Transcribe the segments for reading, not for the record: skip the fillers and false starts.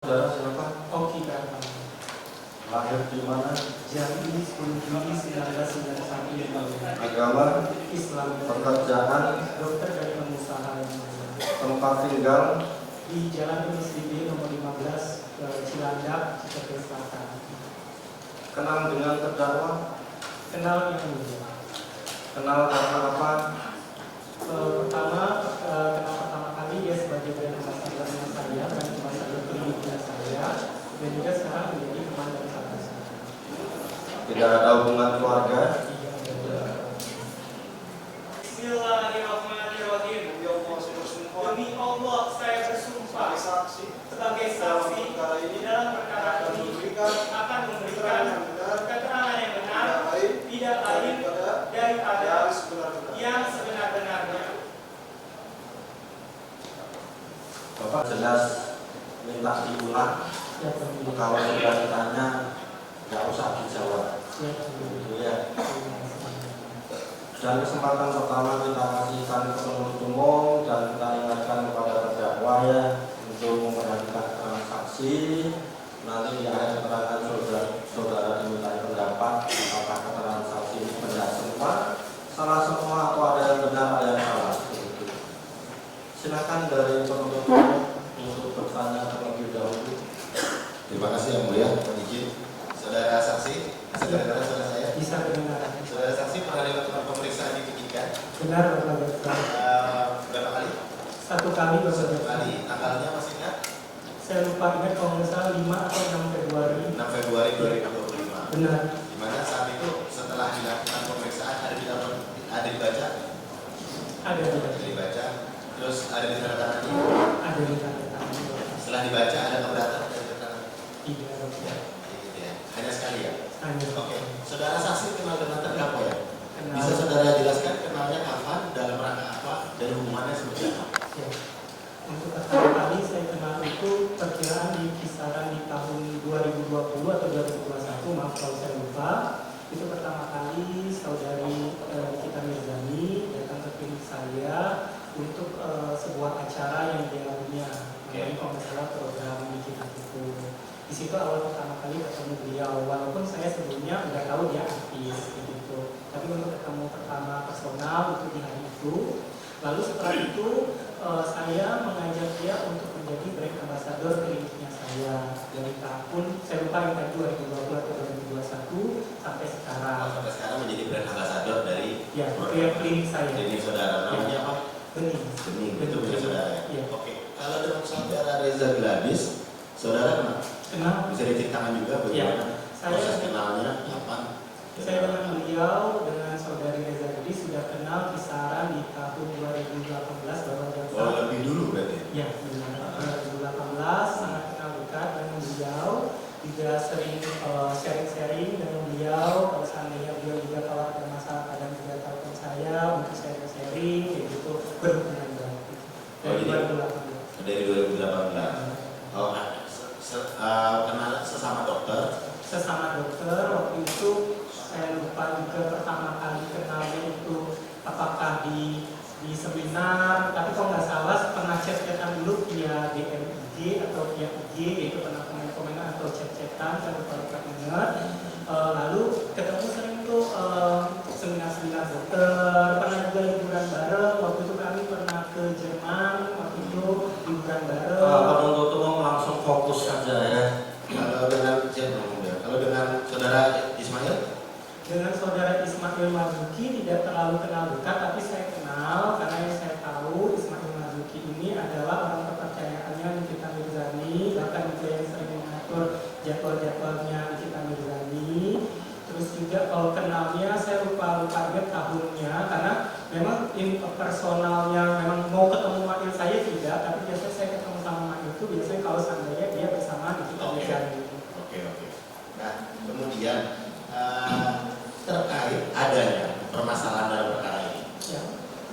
Saudara silakan. Oki Karma. Lahir di mana? Jambi 10 Juli 1991. Agama? Islam. Pekerjaan? Dokter dari pengusaha. Tempat tinggal? Di Jalan Mislibi nomor 15 Cilandak, Cirebon Selatan. Kenal dengan terdakwa? Kenal yang mulia. Kenal karena apa? Kenal pertama kali dia sebagai brand ambassador-nya saya, brand ambassador kliniknya saya, dan juga sekarang menjadi teman dari saya. Tidak ada hubungan keluarga? Bismillahirrahmanirrahim. Demi Allah saya bersumpah sebagai saksi di dalam perkara ini akan memberikan keterangan yang benar, tidak lain daripada yang sebenar-benarnya. Bapak jelas minta diulang. Kalau sudah ditanya, nggak usah dijawab. Gitu ya. Dan kesempatan pertama kita kasihkan ke penuntut umum dan kita ingatkan kepada terdakwa ya untuk memperhatikan keterangan saksi. Nanti di akhir keterangan saudara diminta pendapat apakah keterangan saksi ini benar semua, salah semua, atau ada yang benar, ada yang salah. Silakan dari penuntut umum untuk bertanya terlebih dahulu. Terima kasih yang mulia, izin. Saudara saksi, saudara saya. Bisa benar. Saudara saksi pernah dilakukan pemeriksaan di penyidikan? Benar Bapak. Berapa kali? Satu kali Bapak. Satu kali. Tanggalnya masih ingat? Saya lupa ingat kalau nggak salah 5 atau 6 Februari. 6 Februari 2025. Benar. Di mana saat itu setelah dilakukan pemeriksaan ada dibaca? Ada. Dibaca. Terus ada ditandatangani? Ada di tangan. Setelah dibaca ada keberatan dari keterangan? Tidak. Ya. Hanya sekali ya? Hanya. Oke. Saudara saksi kenal dengan terdakwa ya? Kenal. Bisa saudara jelaskan kenalnya kapan, dalam rangka apa, dan hubungannya seperti apa? Ya. Untuk pertama kali saya kenal itu perkiraan di kisaran di tahun 2020 atau 2021, maaf kalau saya lupa. Itu pertama kali saudari kita Mirzani datang ke klinik saya untuk sebuah acara yang dia punya. Jadi kalau nggak salah program digital itu. Di situ awal pertama kali ketemu beliau, walaupun saya sebelumnya udah tahu dia artis gitu. Tapi untuk ketemu pertama personal itu di hari itu. Lalu setelah itu saya mengajak dia untuk menjadi brand ambassador kliniknya saya dari tahun saya lupa yang tadi 2020 atau 2021 sampai sekarang. Sampai sekarang menjadi brand ambassador dari klinik saya. Jadi saudara namanya apa? Bening. Itu punya saudara ya? Iya. Oke. Kalau dengan saudara Reza Gladys, saudara kenal? Bisa diceritakan juga bagaimana proses kenalnya, kapan? Saya dengan beliau, dengan saudari Reza Gladys sudah kenal kisaran di tahun 2018 baru aja. Oh, lebih dulu berarti? Ya, benar. 2018 sangat kenal dekat dengan beliau, juga sering sharing-sharing dengan beliau. Kalau seandainya beliau juga kalau ada masalah kadang juga telepon saya untuk sharing-sharing, kayak gitu berhubungan baik. Dari 2018. Dari 2018. Oh, kenal sesama dokter? Sesama dokter. Waktu itu saya lupa juga pertama kali kenalnya itu apakah di seminar, tapi kalau nggak salah pernah chat-chatan dulu via DM IG atau via IG, itu pernah komen-komenan atau chat-chatan, saya lupa ingat. Lalu ketemu sering tuh seminar-seminar dokter, pernah juga liburan bareng. Waktu itu kami pernah ke Jerman, waktu itu liburan bareng. Penuntut umum langsung fokus saja ya. Kalau dengan saudara Ismail? Dengan saudara Ismail Marzuki tidak terlalu kenal dekat, tapi saya kenal karena yang saya tahu Ismail Marzuki ini adalah orang kepercayaannya Nikita Mirzani, bahkan juga yang sering mengatur jadwal-jadwalnya Nikita Mirzani. Terus juga kalau kenalnya saya lupa ingat tahunnya, karena memang ini personalnya memang mau ketemu Mail saya tidak, tapi biasanya saya ketemu sama Mail itu biasanya kalau seandainya dia bersama Nikita Mirzani. Oke. Nah, kemudian terkait adanya permasalahan dalam perkara ini, Ya.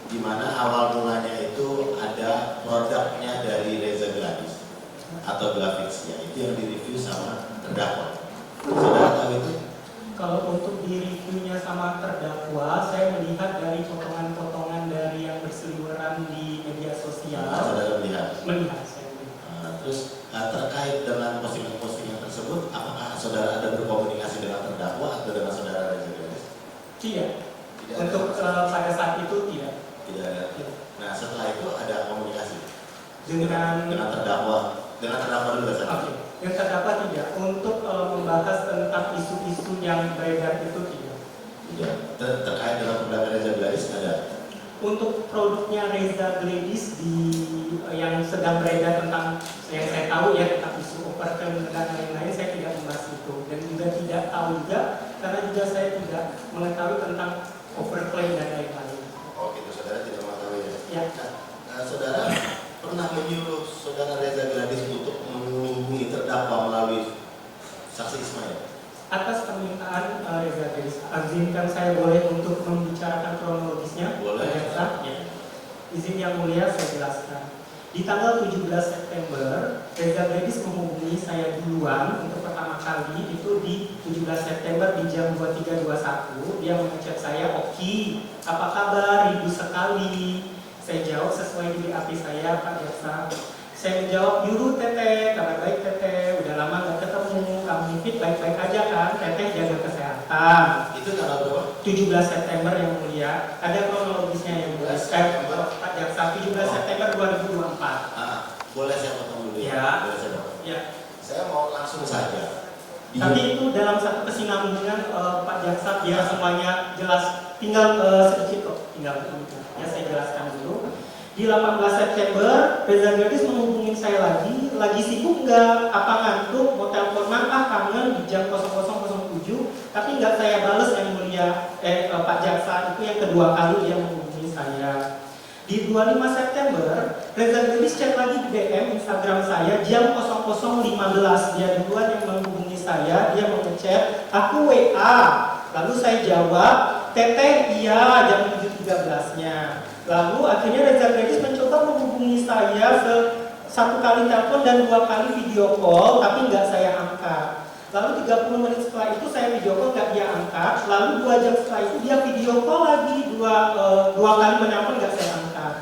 di mana awal mulanya itu ada produknya dari Reza Gladys atau Glavix, ya, itu yang direview sama terdakwa. Saudara tahu itu? Kalau untuk di reviewnya sama terdakwa, saya melihat dari potongan-potongan dari yang berseliweran di media sosial. Saudara melihat? Melihat saya. Terus terkait dengan saudara ada berkomunikasi dengan terdakwa atau dengan saudara Reza Gladys? Tidak. Tidak ada. Untuk pada saat itu tidak. Tidak ada. Nah setelah itu ada komunikasi Dengan terdakwa dulu saja. Oke. Yang terdakwa tidak. Untuk membahas tentang isu-isu yang beredar itu tidak. Tidak. Terkait dengan produk Reza Gladys ada. Untuk produknya Reza Gladys yang sedang beredar tentang yang saya tahu ya tentang isu overclaim dan lain-lain, saya tidak membahas itu dan juga tidak tahu juga karena juga saya tidak mengetahui tentang overclaim dan lain-lain. Oh gitu, saudara tidak mengetahui ya? Ya. Nah, saudara pernah menyuruh saudara Reza Gladys untuk menghubungi terdakwa melalui saksi Ismail? Atas permintaan Reza Gladys, izinkan saya boleh untuk membicarakan kronologisnya? Boleh. Ya. Izin yang mulia, saya jelaskan. Di tanggal 17 September, Reza Gladys menghubungi saya duluan untuk pertama kali itu di 17 September di jam 23.21. Dia mengechat saya, "Oki, apa kabar? Rindu sekali." Saya jawab sesuai di BAP saya, Pak Jaksa. Saya menjawab, "Yuru Teteh, kabar baik Teteh, udah lama gak ketemu, kamu fit baik-baik aja kan, Teteh jaga kesehatan." Itu tanggal berapa? 17 September yang mulia, ada kronologisnya yang mulia. Pak Jaksa, 17 September 2024. Boleh saya potong dulu ya? Ya. Boleh saya potong? Ya. Saya mau langsung saja. Tapi itu dalam satu kesinambungan Pak Jaksa, biar semuanya jelas. Tinggal sedikit kok, tinggal ya saya jelaskan dulu. Di 18 September, Reza Gladys menghubungi saya lagi sibuk nggak? Apa ngantuk? Mau teleponan? Kangen di jam 00.07, tapi nggak saya bales yang mulia. Pak Jaksa itu yang kedua kali dia menghubungi saya. Di 25 September, Reza Gladys chat lagi di DM Instagram saya jam 00.15. Dia duluan yang menghubungi saya, dia mengechat, "Aku WA." Lalu saya jawab, "Teteh, iya," jam 7.13-nya. Lalu akhirnya Reza Gladys mencoba menghubungi saya satu kali telepon dan 2 kali video call, tapi nggak saya angkat. Lalu 30 menit setelah itu saya video call, nggak dia angkat. Lalu 2 jam setelah itu dia video call lagi, dua kali menelpon, nggak saya angkat.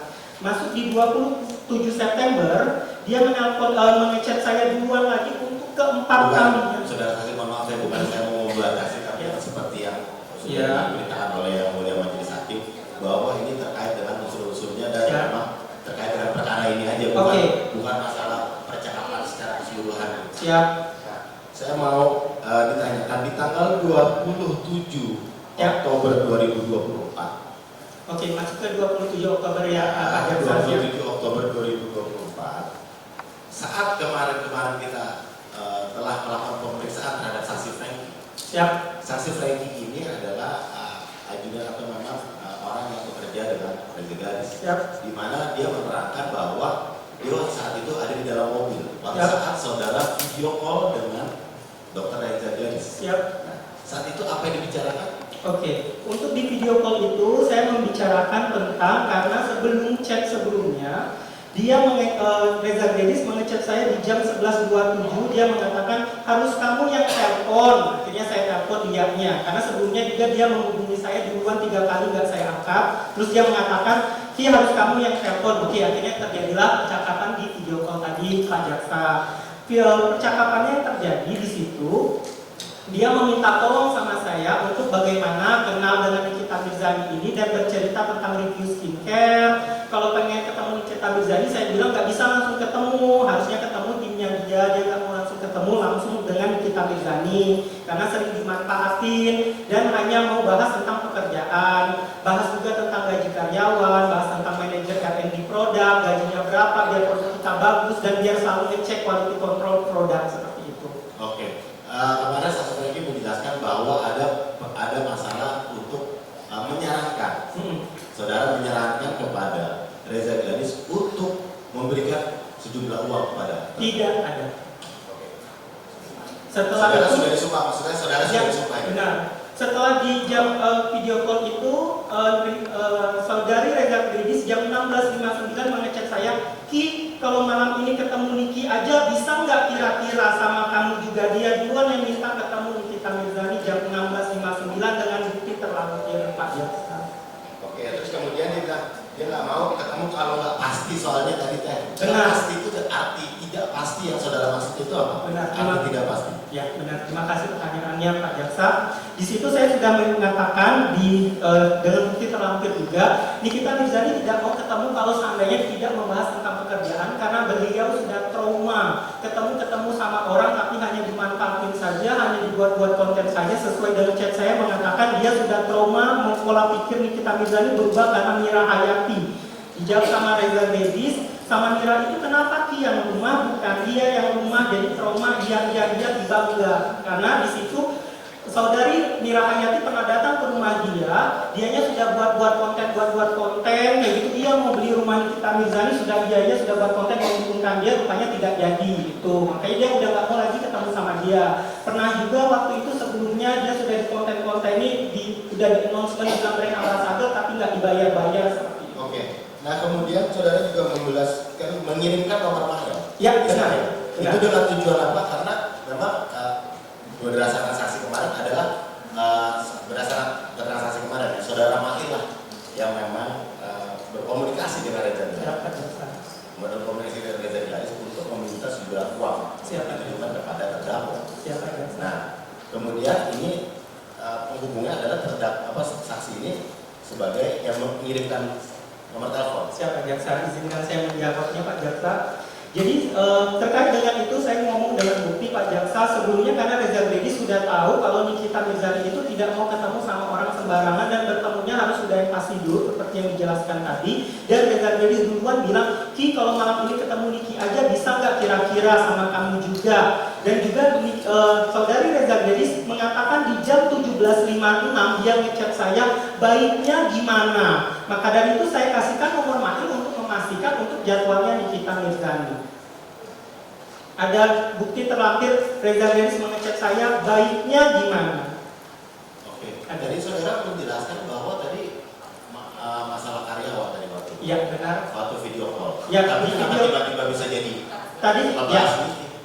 Masuk di 27 September, dia mengechat saya duluan lagi untuk keempat kalinya. Saudara kasih mohon maaf, bukan saya mau membatasi, tapi seperti yang sudah diberitakan oleh yang mulia majelis hakim, bahwa ini terkait dengan unsur-unsurnya dan memang terkait dengan perkara ini aja, bukan masalah percakapan secara keseluruhan. Siap. Saya mau ditanyakan di tanggal 27 Oktober 2024. Oke, masuk ke 27 Oktober ya, Pak Jaksa. 27 Oktober 2024. Saat kemarin kita telah melakukan pemeriksaan terhadap saksi Franky. Siap. Saksi Franky ini adalah ajudan atau memang orang yang bekerja dengan Reza Gladys. Siap. Di mana dia menerangkan bahwa dia saat itu ada di dalam mobil pada saat saudara video call dengan Dr. Reza Gladys. Siap. Nah, saat itu apa yang dibicarakan? Oke, untuk di video call itu saya membicarakan tentang karena sebelum chat sebelumnya Reza Gladys mengechat saya di jam 11.27. Dia mengatakan harus kamu yang telepon. Akhirnya saya telepon dianya karena sebelumnya juga dia menghubungi saya duluan 3 kali nggak saya angkat. Terus dia mengatakan Ki harus kamu yang telepon. Oke, akhirnya terjadilah percakapan di video call tadi Pak Jaksa. Percakapannya yang terjadi di situ, dia meminta tolong sama saya untuk bagaimana kenal dengan Nikita Mirzani ini dan bercerita tentang review skincare. Kalau pengen ketemu Nikita Mirzani, saya bilang nggak bisa langsung ketemu, harusnya ketemu timnya dia nggak mau langsung ketemu langsung dengan Nikita Mirzani karena sering dimanfaatin dan hanya mau bahas tentang pekerjaan, bahas juga tentang gaji karyawan, bahas tentang manajer R&D produk, gajinya berapa, biar produk kita bagus dan biar selalu ngecek quality control produk seperti itu. Oke. Kemarin saksi Franky menjelaskan bahwa ada masalah untuk menyarankan. Saudara menyarankan kepada Reza Gladys untuk memberikan sejumlah uang kepada. Tidak ada. Oke. Setelah saudara itu sudah disumpah, maksudnya saudara sudah disumpah. Benar. Setelah di jam video call itu, saudari Reza Gladys jam 16.59 mengechat saya, "Ki, kalau malam ini ketemu Niki aja bisa nggak kira-kira sama kamu juga?" Dia duluan yang minta ketemu Nikita Mirzani jam 16.59 dengan bukti terlampir Pak Jaksa. Oke, terus kemudian dia bilang dia nggak mau ketemu kalau nggak pasti, soalnya tadi teh. Benar. Pasti itu arti tidak pasti. pasti yang saudara maksud itu apa? Benar. Atau tidak pasti? Ya, benar. Terima kasih pertanyaannya Pak Jaksa. Di situ saya sudah mengatakan dengan bukti terlampir juga, Nikita Mirzani tidak mau ketemu kalau seandainya tidak membahas tentang pekerjaan karena beliau sudah trauma ketemu sama orang tapi hanya dimanfaatin saja, hanya dibuat-buat konten saja. Sesuai dengan chat saya mengatakan dia sudah trauma, pola pikir Nikita Mirzani berubah karena Mira Hayati. Dijawab sama Reza Bedis, sama Mira itu kenapa Ki yang rumah, bukan dia yang rumah, jadi trauma dia tiba enggak. Karena di situ saudari Mira Hayati pernah datang ke rumah dianya sudah buat konten kayak gitu, dia mau beli rumah Nikita Mirzani, sudah buat konten menguntungkan dia, rupanya tidak jadi itu. Makanya dia udah nggak mau lagi ketemu sama dia. Pernah juga waktu itu sebelumnya dia sudah di konten ini udah di announcement dalam brand ambassador tapi nggak dibayar seperti itu. Oke. Nah kemudian saudara juga mengirimkan nomor mahal. Ya benar. Itu dengan tujuan apa? Karena memang berdasarkan saksi kemarin adalah berdasarkan keterangan saksi kemarin ya, saudara Mahil lah yang memang berkomunikasi dengan Reza Gladys. Berkomunikasi dengan Reza Gladys untuk meminta sejumlah uang yang ditujukan kepada terdakwa. Nah kemudian ini penghubungnya adalah saksi ini sebagai yang mengirimkan nomor telepon. Siapa Jaksa? Izinkan saya menjawabnya Pak Jaksa. Jadi terkait dengan itu saya ngomong dengan bukti Pak Jaksa. Sebelumnya karena Reza Gladys sudah tahu kalau Nikita Mirzani itu tidak mau ketemu sama orang sembarangan dan bertemunya harus sudah yang pasti dulu seperti yang dijelaskan tadi. Dan Reza Gladys duluan bilang, Ki kalau malam ini ketemu Niki aja bisa nggak kira-kira sama kamu juga. Dan juga saudari Reza Gladys mengatakan di jam 17.56 dia ngechat saya baiknya gimana. Maka dari itu saya kasihkan nomor Mahil untuk memastikan untuk jadwalnya Nikita Mirzani. Ada bukti terlampir Reza Gladys mengechat saya baiknya gimana. Oke. Jadi saudara menjelaskan bahwa tadi masalah karyawan tadi waktu. Iya benar. Waktu video call. Ya, tapi tiba-tiba bisa jadi.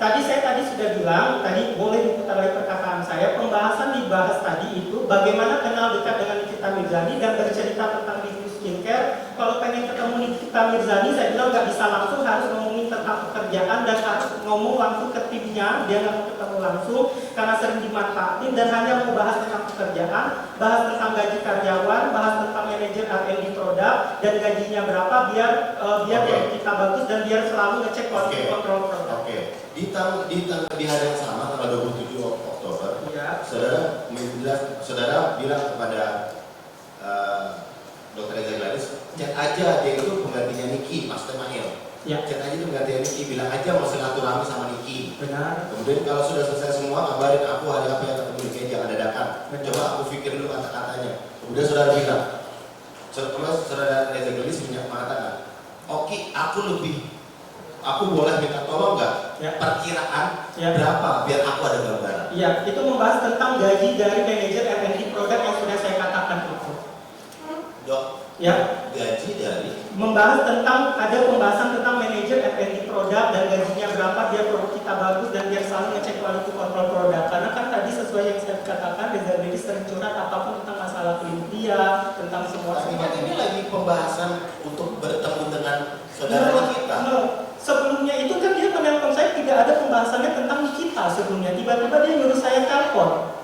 Tadi saya sudah bilang, tadi boleh diputar lagi perkataan saya, pembahasan dibahas tadi itu bagaimana kenal dekat dengan Nikita Mirzani dan bercerita tentang review skincare. Kalau pengen ketemu Nikita Mirzani, saya bilang nggak bisa langsung, harus ngomongin tentang pekerjaan dan harus ngomong langsung ke timnya, dia nggak mau ketemu langsung karena sering dimanfaatin dan hanya mau bahas tentang pekerjaan, bahas tentang gaji karyawan, bahas tentang manajer R&D produk dan gajinya berapa biar kita bagus dan biar selalu ngecek quality control produk. Di hari yang sama tanggal 27 Oktober, ya. saudara bilang kepada Dr. Reza Gladys, chat aja dia itu penggantinya Niki, Master Mahil. Ya. Chat aja itu penggantinya Niki, bilang aja mau silaturahmi sama Niki. Benar. Kemudian kalau sudah selesai semua, kabarin aku hari apa yang ketemu Niki, jangan dadakan. Coba aku pikir dulu kata-katanya. Kemudian saudara bilang, saudara Reza Gladys mengatakan, oke, aku boleh minta tolong nggak? Ya. Perkiraan berapa biar aku ada gambaran? Iya, itu membahas tentang gaji dari manajer R&D produk yang sudah saya katakan itu. Dok, ya. Gaji dari? Membahas tentang, ada pembahasan tentang manajer R&D produk dan gajinya berapa biar produk kita bagus dan biar selalu ngecek quality control produk. Karena kan tadi sesuai yang saya katakan, Reza Gladys sering curhat apapun tentang masalah klinik dia, tentang semua. Ini lagi pembahasan untuk bertemu dengan saudara kita. Sebelumnya itu kan dia menelpon saya, tidak ada pembahasannya tentang Nikita sebelumnya. Tiba-tiba dia nyuruh saya telepon.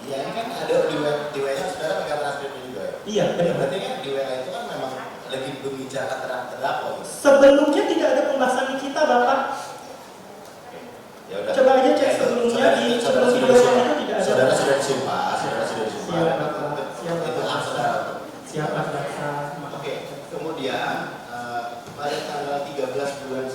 Iya, ini kan ada di WA saudara pakai transkripnya juga ya? Iya, benar. Berarti kan di WA itu kan memang lagi berbicara terdakwa. Sebelumnya tidak ada pembahasan Nikita, Bapak. Ya udah. Coba aja cek sebelumnya di sebelum video itu tidak ada. Saudara sudah disumpah. Siap, Bapak. Itu hak saudara. Siap, Bapak. Oke, kemudian pada tanggal 13 bulan